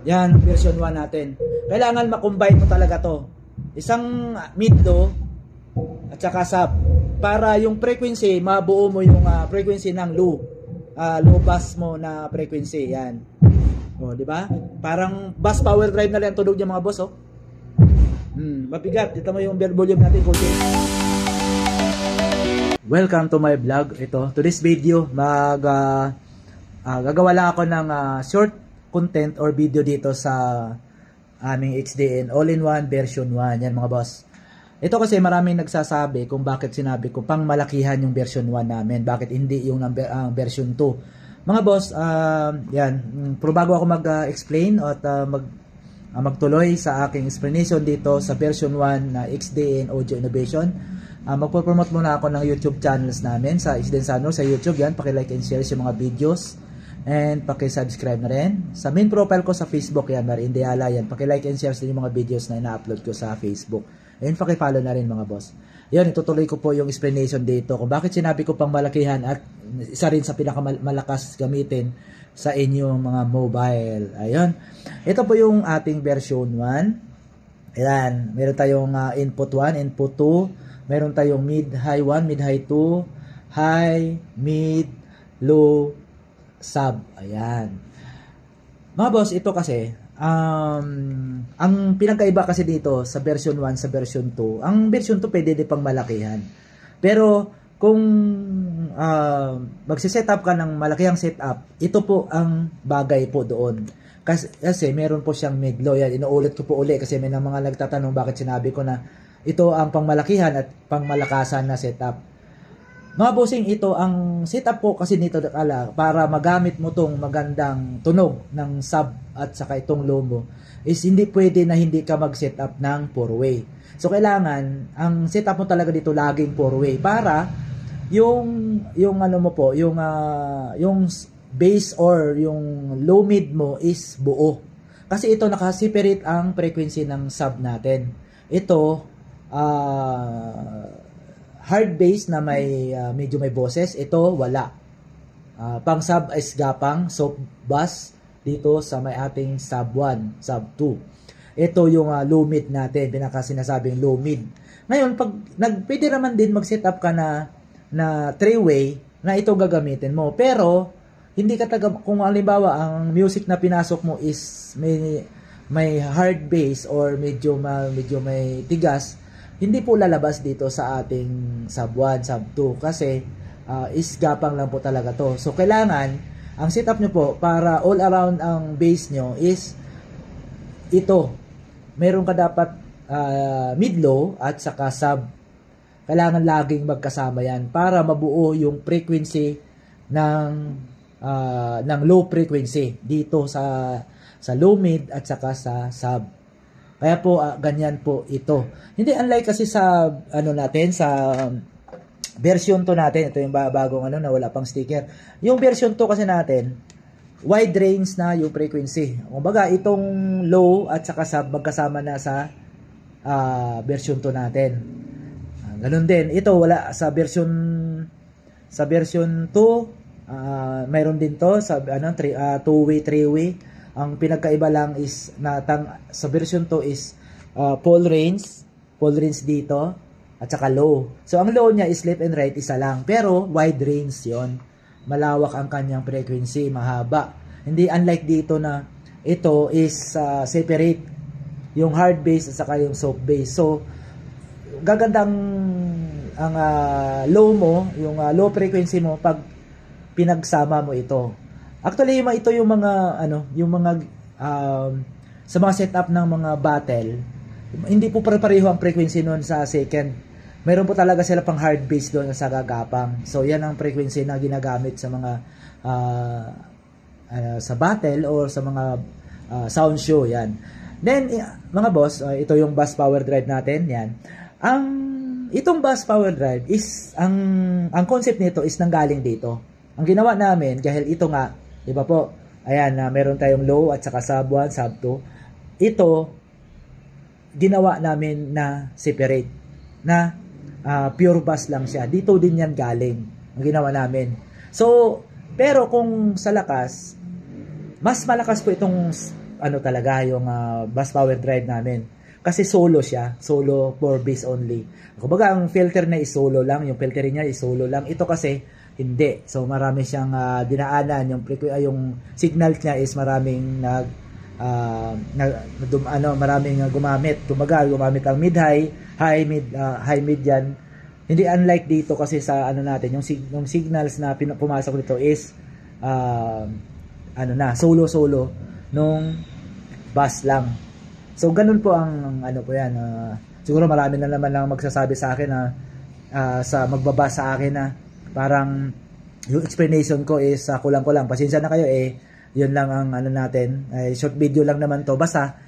Yan, version 1 natin. Kailangan makombine mo talaga to. Isang mid-low at saka sub. Para yung frequency, mabuo mo yung frequency ng low. Low bass mo na frequency. Yan. O, di ba? Parang bass power drive na lang tunog niya mga boss, oh. Mabigat. Dito mo yung volume natin, coaching. Welcome to my vlog. Ito, to this video, gagawa lang ako ng short content or video dito sa aming HDN All-in-One version 1. Yan mga boss. Ito kasi maraming nagsasabi kung bakit sinabi ko pang malakihan yung version 1 namin. Bakit hindi yung version 2. Mga boss, yan. Bago ako mag-explain at magtuloy sa aking explanation dito sa version 1 na HDN Audio Innovation, magpo-promote muna ako ng YouTube channels namin sa HDN Sanro sa YouTube. Yan, paki-like and share yung mga videos. And paki-subscribe na rin. Sa main profile ko sa Facebook, yan, Marin Deala, yan. Paki-like and share din yung mga videos na ina-upload ko sa Facebook. And paki-follow na rin mga boss. Yan, itutuloy ko po yung explanation dito kung bakit sinabi ko pang malakihan at isa rin sa pinakamalakas gamitin sa inyong mga mobile. Ayun. Ito po yung ating version 1. Ayan. Meron tayong input 1, input 2. Meron tayong mid-high 1, mid-high 2, high, mid, low, sub. Ayan. Mga boss, ito kasi, ang pinagkaiba kasi dito sa version 1 sa version 2, ang version 2 pwede din pang malakihan. Pero, kung magsisetup ka ng malakihang setup, ito po ang bagay po doon. Kasi meron po siyang mid-low. Yan, inuulit ko po uli kasi may mga nagtatanong bakit sinabi ko na ito ang pangmalakihan at pangmalakasan na setup. Mga bossing, ito ang setup po kasi nito para magamit mo tong magandang tunog ng sub at saka itong low mo is hindi pwede na hindi ka mag-setup ng 4-way. So kailangan ang setup mo talaga dito laging 4-way para yung ano mo po, yung bass or yung low mid mo is buo. Kasi ito naka-separate ang frequency ng sub natin. Ito hard bass na may medyo may boses, ito wala. Pang sub is gapang, soft bass dito sa may ating sub 1, sub 2. Ito yung low mid natin, pinaka sinasabing low mid. Ngayon, pag pwede naman din mag-setup ka na 3-way na ito gagamitin mo. Pero hindi ka kung halimbawa ang music na pinasok mo is may hard bass or medyo may tigas, hindi po lalabas dito sa ating sub 1, sub 2 kasi is gapang lang po talaga to. So kailangan ang setup nyo po para all around ang bass nyo is ito. Meron ka dapat mid-low at saka sub. Kailangan laging magkasama yan para mabuo yung frequency ng low frequency dito sa low mid at saka sa sub. Kaya po, ganyan po ito. Hindi unlike kasi sa, natin, sa version 2 natin. Ito yung bagong na wala pang sticker. Yung version 2 kasi natin, wide range na yung frequency. Kumbaga, itong low at saka sub magkasama na sa version 2 natin. Ganun din. Ito, wala sa version 2, mayroon din to sa 2-way, 3-way. Ang pinagkaiba lang is sa version 2 is full range dito at saka low. So ang low niya is left and right isa lang, pero wide range 'yon. Malawak ang kanyang frequency, mahaba. Hindi unlike dito na ito is separate yung hard bass at saka yung soft bass. So gagandang ang low mo, yung low frequency mo pag pinagsama mo ito. Actually, ito yung mga sa mga setup ng mga battle, hindi po pare-pareho ang frequency noon sa second. Meron po talaga sila pang hard bass doon sa gagapang. So yan ang frequency na ginagamit sa mga sa battle or sa mga sound show yan. Then mga boss, ito yung bass power drive natin, yan. Itong bass power drive is ang concept nito is nanggaling dito. Ang ginawa namin dahil ito nga, diba po? Ayan, meron tayong low at saka sub 1, sub 2. Ito, ginawa namin na separate. Na pure bass lang siya. Dito din yan galing. Ang ginawa namin. So, pero kung sa lakas, mas malakas po itong ano talaga yung bus power drive namin. Kasi solo siya, solo for bass only. Kumbaga ang filter na is solo lang, yung filtering niya is solo lang. Ito kasi hindi. So marami siyang dinaanan, yung signal niya is maraming maraming gumamit. Gumamit ang mid-high, high mid yan. Hindi unlike dito kasi sa ano natin, yung signals na pumasok dito is solo nung bus lang. So ganun po ang ano po yan. Siguro marami na naman lang magsasabi sa akin na sa magbaba sa akin na parang yung explanation ko is kulang-kulang. Pasensya na kayo yun lang ang ano natin. Short video lang naman to. Basta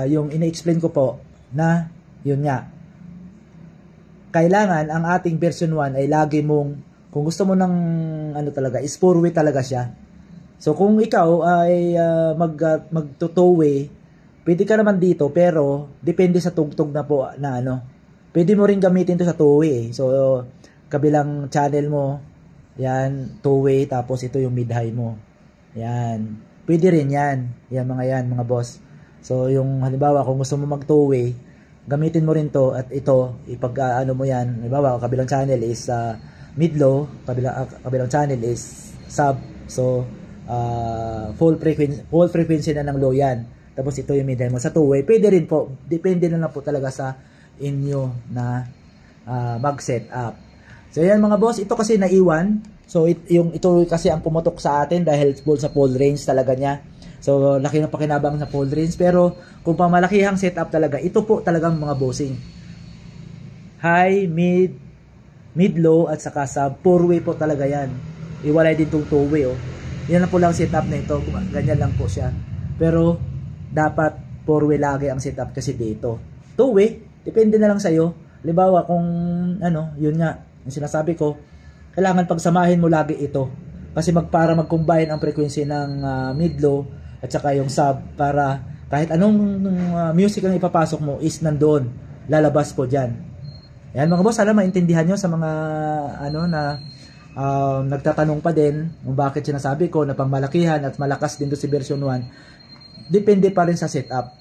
yung ina-explain ko po na yun nga. Kailangan ang ating version 1 ay lagi mong, kung gusto mo ng ano talaga, is 4-way talaga siya. So kung ikaw ay magto-2-way, pwede ka naman dito, pero depende sa tugtog na po na ano. Pwede mo rin gamitin to sa 2-way. So kabilang channel mo, yan, 2-way, tapos ito yung mid-high mo. Yan. Pwede rin yan. Yan mga boss. So yung halimbawa kung gusto mo mag 2-way, gamitin mo rin to at ito ano mo yan. Halimbawa kabilang channel is mid-low, kabilang channel is sub. So full frequency na ng low yan. Tapos ito yung mid-high mo sa 2-way. Pwede rin po. Depende na lang po talaga sa inyo na mag-set up. So yan mga boss, ito kasi naiwan. So ito kasi ang pumutok sa atin dahil sa full range talaga niya. So laki ng pakinabang sa full range, pero kung pamalakihang setup talaga, ito po talagang mga bossing. High, mid low at saka sub, 4-way po talaga yan. Iwalay din tong 2-way Yan na po lang setup na ito, ganyan lang po siya. Pero dapat 4-way lagi ang setup kasi dito. 2-way, depende na lang sa iyo. Halimbawa kung ano, yun nga, yung sinasabi ko, kailangan pagsamahin mo lagi ito. Kasi para mag-combine ang frequency ng mid-low at saka yung sub, para kahit anong music ang ipapasok mo is nandoon, lalabas po dyan. Yan mga boss, sana maintindihan nyo sa mga nagtatanong pa din kung bakit sinasabi ko na pangmalakihan at malakas din to si version 1. Depende pa rin sa setup.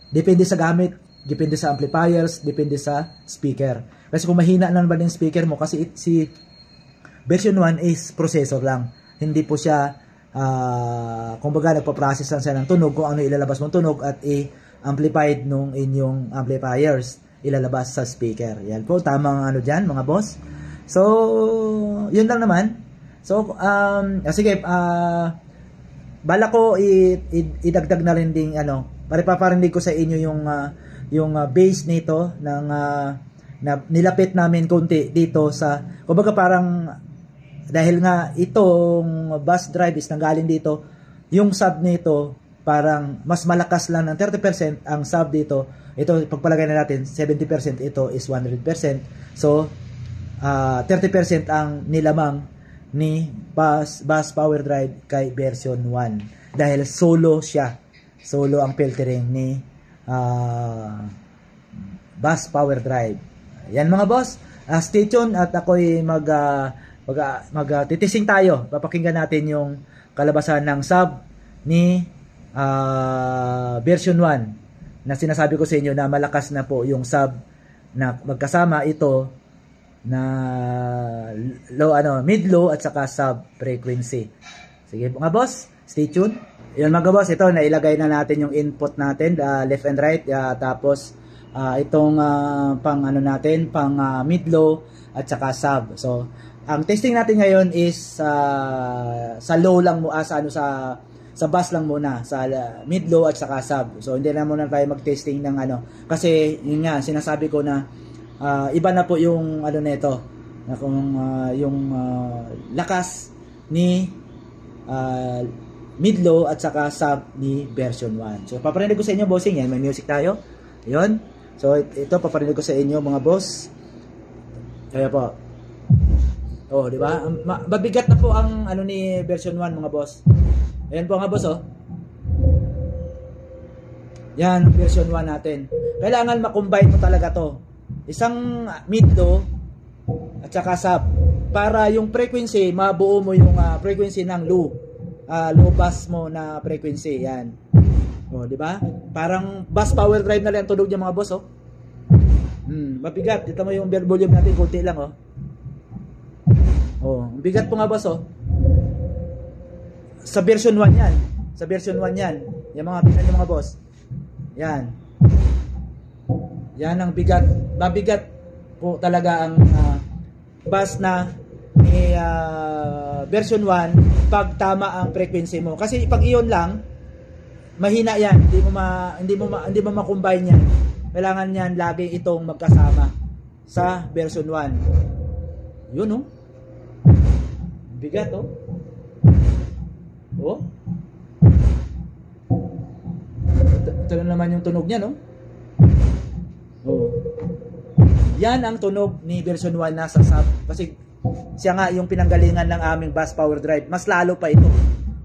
Depende sa gamit, depende sa amplifiers, depende sa speaker. Kasi kung mahina naman yung speaker mo, kasi si version 1 is processor lang. Hindi po siya, kumbaga nagpa-process lang siya ng tunog kung ano ilalabas mong tunog at i-amplified nung inyong amplifiers ilalabas sa speaker. Yan po, tamang ano dyan mga boss. So, yun lang naman. So, sige, bala ko idagdag na rin ding paripaparinig ko sa inyo yung bass nito ng na nilapit namin konti dito sa, kumbaga parang dahil nga itong bus drive is nanggaling dito, yung sub nito parang mas malakas lang ng 30% ang sub dito. Ito pagpalagay na natin 70%, ito is 100%. So 30% ang nilamang ni bus power drive kay version 1 dahil solo siya. Solo ang filtering ni bus power drive. Yan mga boss, stay tuned at ako'y titising tayo. Papakinggan natin yung kalabasan ng sub ni version 1 na sinasabi ko sa inyo na malakas na po yung sub na magkasama ito na mid low at saka sub frequency. Sige mga boss, stay tuned. Yan mga boss, ito nailagay na natin yung input natin, left and right, tapos itong pang mid low at saka sub. So ang testing natin ngayon is sa low lang mo, sa bass lang muna, sa mid low at saka sub. So hindi na muna tayo mag-testing ng kasi yun nga sinasabi ko na iba na po yung nito, na kung yung lakas ni mid low at saka sub ni version 1. So paparinig ko sa inyo bossing, yan may music tayo. Ayun. So ito paparinig ko sa inyo mga boss. Kaya po. Oh, di ba? Mabigat na po ang ni version 1 mga boss. Ayan po mga boss Yan version 1 natin. Kailangan ma-combine mo talaga to. Isang mid low at saka sub para yung frequency mabuo mo yung frequency ng low bass mo na frequency. Yan. Oh, di ba? Parang bus power drive na lang ang tunog niya mga boss, oh. Mabigat. Dito mo yung volume natin, konti lang, oh. Oh, bigat po nga boss, oh. Sa version 1 yan. Sa version 1 yan. Yung mga tingnan niyo mga boss. Yan. Yan ang bigat. Mabigat po talaga ang bus na version 1 pag tama ang frequency mo. Kasi pag iyon lang, mahina yan. Hindi mo ma-combine yan. Kailangan yan lagi itong magkasama sa version 1. Yun, oh. Bigat, oh. Oh. Ito na naman yung tunog niya, no? Oh. Yan ang tunog ni version 1 na sa sub. Kasi siya nga yung pinanggalingan ng aming bus power drive. Mas lalo pa ito.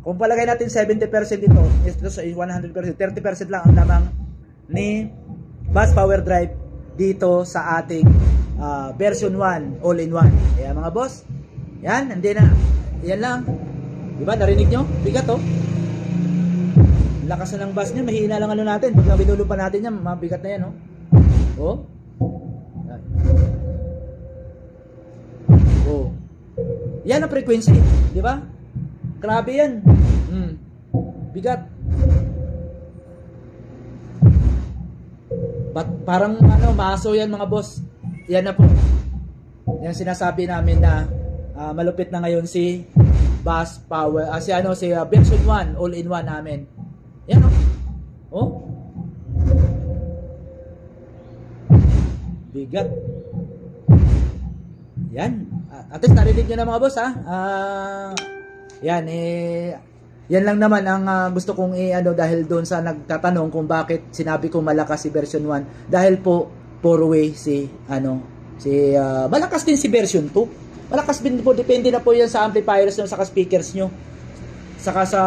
Kung palagay natin 70% ito sa 100%, 30% lang ang lamang ni bus power drive dito sa ating version 1 all-in-one. Kaya mga boss, yan, hindi na. Yan lang. Diba, narinig nyo? Bigat, oh. Lakas na ng bus niya, mahina lang ano natin. Pag binulupan natin yan, mabigat na yan, oh. Oh. Oh. Yan ang frequency, di ba? Grabe yan. Bigat. Parang ano, maso yan mga boss. Yan na po. Yan sinasabi namin na malupit na ngayon si bus power, si version 1 all-in-one namin. Yan, oh. Oh. Bigat. Yan. At least narinig nyo na mga boss, ha. Yan, yan lang naman ang gusto kong dahil doon sa nagtatanong kung bakit sinabi ko malakas si version 1. Dahil po 4-way malakas din si version 2. Malakas din po, depende na po yan sa amplifiers nyo, saka speakers nyo. Saka sa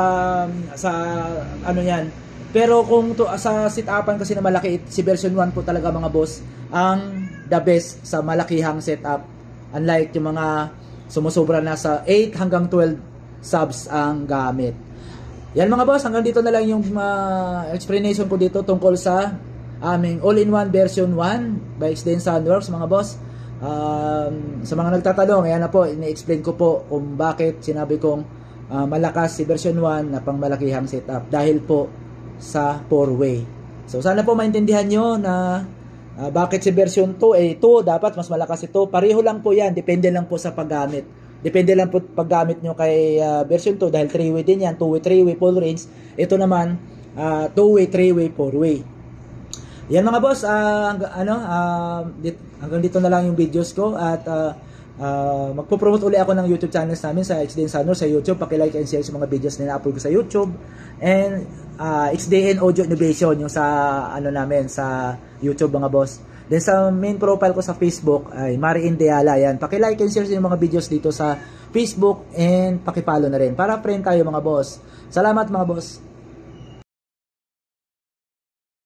ano yan. Pero kung sa sit-upan kasi na malaki, si version 1 po talaga mga boss, ang the best sa malakihang setup. Unlike yung mga sumusobra na sa 8 hanggang 12 subs ang gamit. Yan mga boss, hanggang dito na lang yung explanation ko dito tungkol sa aming all-in-one version 1 by XDN Soundworks mga boss. Sa mga nagtatanong, ayan na po, ini-explain ko po kung bakit sinabi kong malakas si version 1 na pang malakihang setup dahil po sa 4-way. So sana po maintindihan nyo na bakit si version 2 dapat mas malakas ito. Pareho lang po yan, depende lang po sa paggamit. Depende lang po paggamit nyo kay version 2 dahil 3-way din yan, 2-way, 3-way, full range. Ito naman 2-way, 3-way, 4-way. Yan mga boss, hanggang dito na lang yung videos ko at magpo-promote uli ako ng YouTube channels namin sa XDN Soundworks sa YouTube. Paki-like and share sa mga videos na na-upload ko sa YouTube. And XDN Audio Innovation yung sa namin sa YouTube mga boss. Then sa main profile ko sa Facebook ay Mariin Deala yan. Paki-like and share sa mga videos dito sa Facebook and paki-follow na rin para friend tayo mga boss. Salamat mga boss.